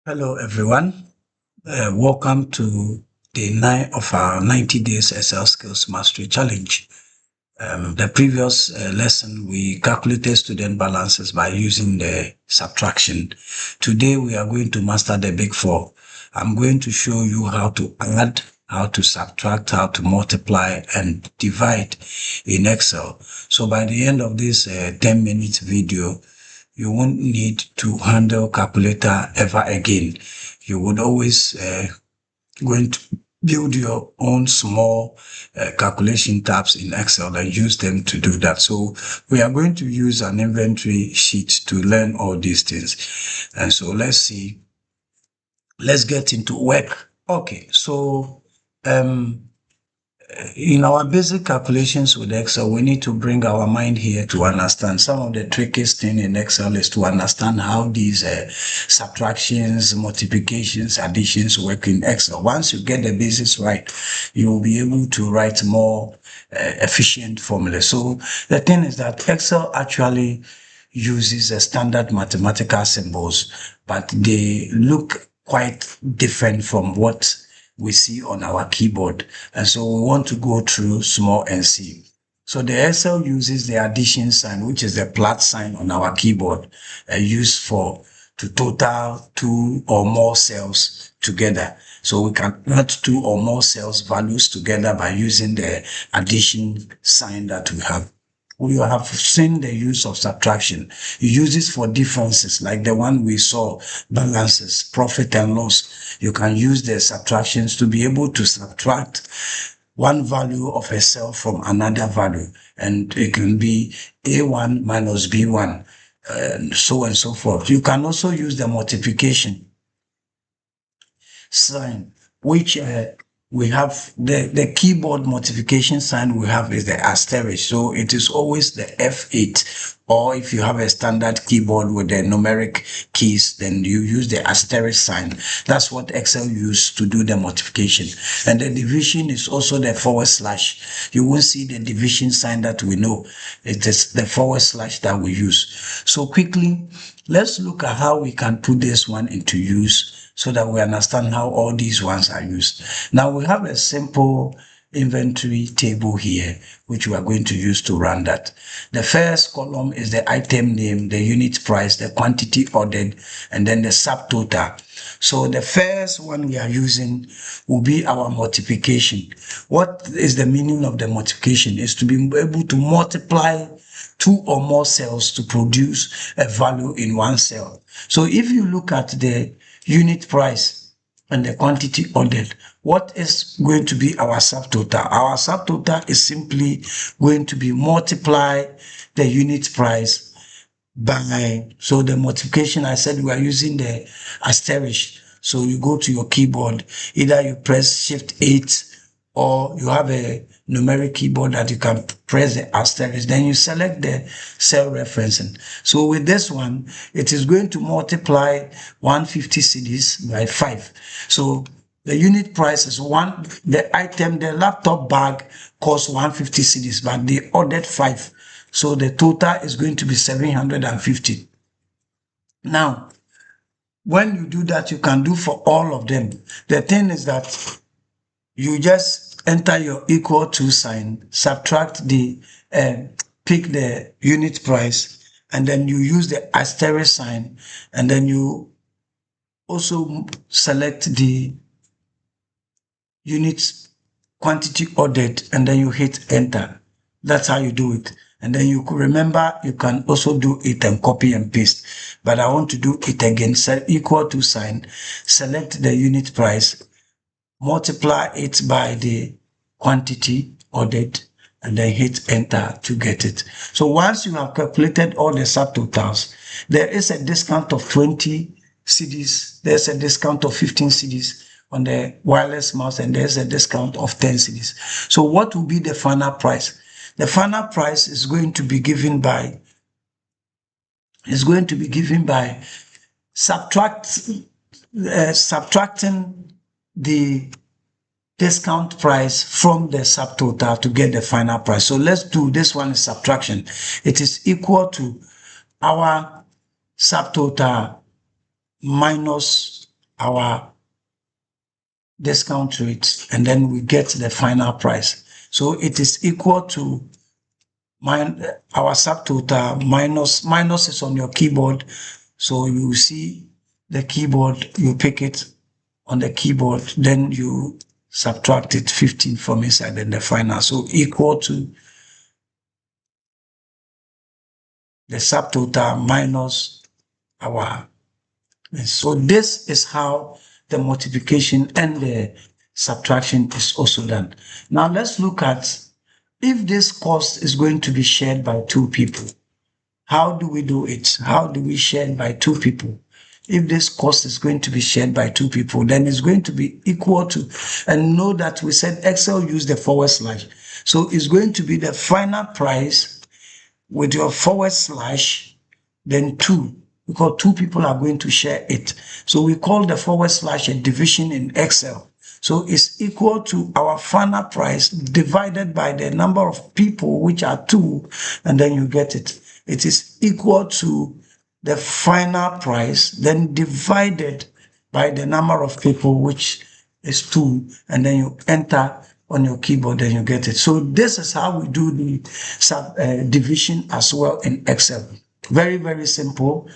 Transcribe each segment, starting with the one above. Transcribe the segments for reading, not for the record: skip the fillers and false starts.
Hello, everyone. Welcome to day 9 of our 90 days Excel Skills Mastery Challenge. The previous lesson, we calculated student balances by using the subtraction. Today, we are going to master the big four. I'm going to show you how to add, how to subtract, how to multiply, and divide in Excel. So by the end of this 10-minute video, you won't need to handle calculator ever again. You would always going to build your own small calculation tabs in Excel and use them to do that. So we are going to use an inventory sheet to learn all these things. And so let's see. Let's get into work. Okay, so in our basic calculations with Excel, we need to bring our mind here to understand some of the trickiest thing in Excel is to understand how these subtractions, multiplications, additions work in Excel. Once you get the basics right, you will be able to write more efficient formulas. So the thing is that Excel actually uses a standard mathematical symbols, but they look quite different from what we see on our keyboard. And so we want to go through small and see. So the Excel uses the addition sign, which is the plus sign on our keyboard, used to total two or more cells together. So we can add two or more cells values together by using the addition sign that we have. We have seen the use of subtraction. You use it for differences like the one we saw, balances, profit and loss. You can use the subtractions to be able to subtract one value of a cell from another value. And it can be A1 minus B1, and so forth. You can also use the multiplication sign, which we have the keyboard multiplication sign we have is the asterisk. So it is always the F8, or if you have a standard keyboard with the numeric keys, then you use the asterisk sign. That's what Excel uses to do the multiplication. And the division is also the forward slash. You won't see the division sign that we know. It is the forward slash that we use. So quickly, let's look at how we can put this one into use so that we understand how all these ones are used. Now we have a simple inventory table here, which we are going to use to run that. The first column is the item name, the unit price, the quantity ordered, and then the subtotal. So the first one we are using will be our multiplication. What is the meaning of the multiplication? Is to be able to multiply two or more cells to produce a value in one cell. So if you look at the unit price and the quantity ordered, what is going to be our subtotal? Our subtotal is simply going to be multiply the unit price by, so the multiplication, I said we are using the asterisk. So you go to your keyboard, either you press Shift 8 or you have a numeric keyboard that you can press the asterisk, then you select the cell referencing. So with this one, it is going to multiply 150 cedis by 5. So the unit price is the item, the laptop bag costs 150 cedis, but they ordered 5. So the total is going to be 750. Now, when you do that, you can do for all of them. The thing is that you just enter your equal to sign, subtract pick the unit price, and then you use the asterisk sign, and then you also select the unit quantity ordered, and then you hit enter. That's how you do it. And then you could remember, you can also do it and copy and paste. But I want to do it again. Set equal to sign, select the unit price, multiply it by the quantity ordered, and then hit enter to get it. So once you have calculated all the subtotals, there is a discount of 20 cedis, there's a discount of 15 cedis on the wireless mouse, and there's a discount of 10 cedis. So what will be the final price? The final price is going to be given by subtracting the discount price from the subtotal to get the final price. So let's do this one is subtraction. It is equal to our subtotal minus our discount rate, and then we get the final price. So it is equal to our subtotal minus is on your keyboard. So you see the keyboard, you pick it on the keyboard, then you subtract it 15 from inside and the final. So equal to the subtotal minus our. So this is how the multiplication and the subtraction is also done. Now let's look at if this cost is going to be shared by two people. How do we do it? How do we share it by two people? If this cost is going to be shared by two people, then it's going to be equal to, and know that we said Excel use the forward slash. So it's going to be the final price with your forward slash, then 2, because two people are going to share it. So we call the forward slash a division in Excel. So it's equal to our final price divided by the number of people, which are 2, and then you get it. It is equal to the final price, then divided by the number of people, which is 2, and then you enter on your keyboard and you get it. So this is how we do the division as well in Excel. Very, very simple.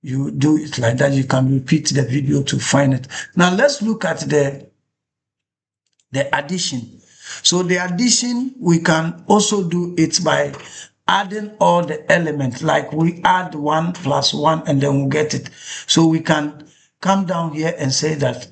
You do it like that. You can repeat the video to find it. Now let's look at the addition. So the addition, we can also do it by adding all the elements, like we add 1 plus 1 and then we'll get it. So we can come down here and say that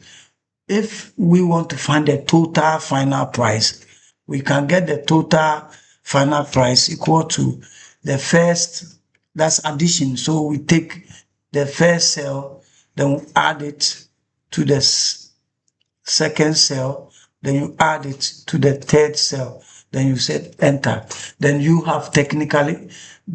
if we want to find the total final price, we can get the total final price equal to the first, that's addition. So we take the first cell, then we add it to the second cell, then you add it to the third cell, then you said enter. Then you have technically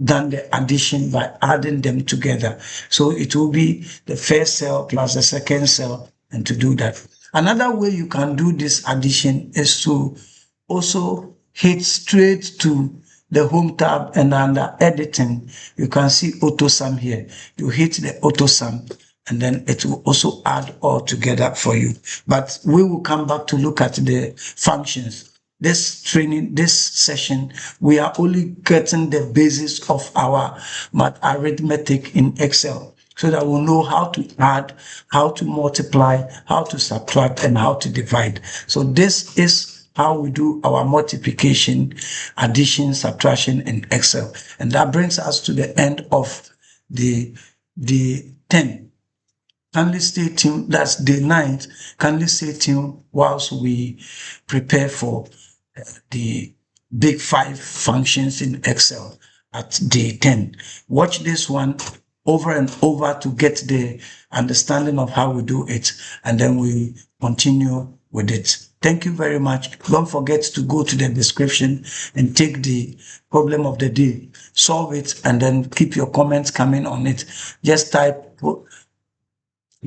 done the addition by adding them together. So it will be the first cell plus the second cell, and to do that. Another way you can do this addition is to also hit straight to the home tab, and under editing, you can see auto sum here. You hit the auto sum and then it will also add all together for you. But we will come back to look at the functions. This training, this session, we are only getting the basis of our math arithmetic in Excel, so that we'll know how to add, how to multiply, how to subtract, and how to divide. So this is how we do our multiplication, addition, subtraction in Excel. And that brings us to the end of the 10. Kindly stay tuned. That's day 9. Kindly stay tuned whilst we prepare for the big 5 functions in Excel at day 10. Watch this one over and over to get the understanding of how we do it, and then we continue with it. Thank you very much. Don't forget to go to the description and take the problem of the day, solve it, and then keep your comments coming on it. Just type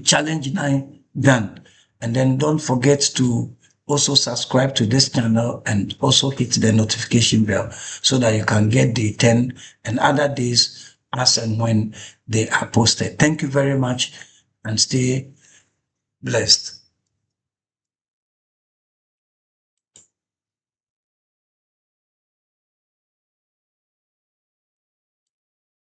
challenge 9 done, and then don't forget to also subscribe to this channel and also hit the notification bell so that you can get the 10 and other days as and when they are posted. Thank you very much and stay blessed.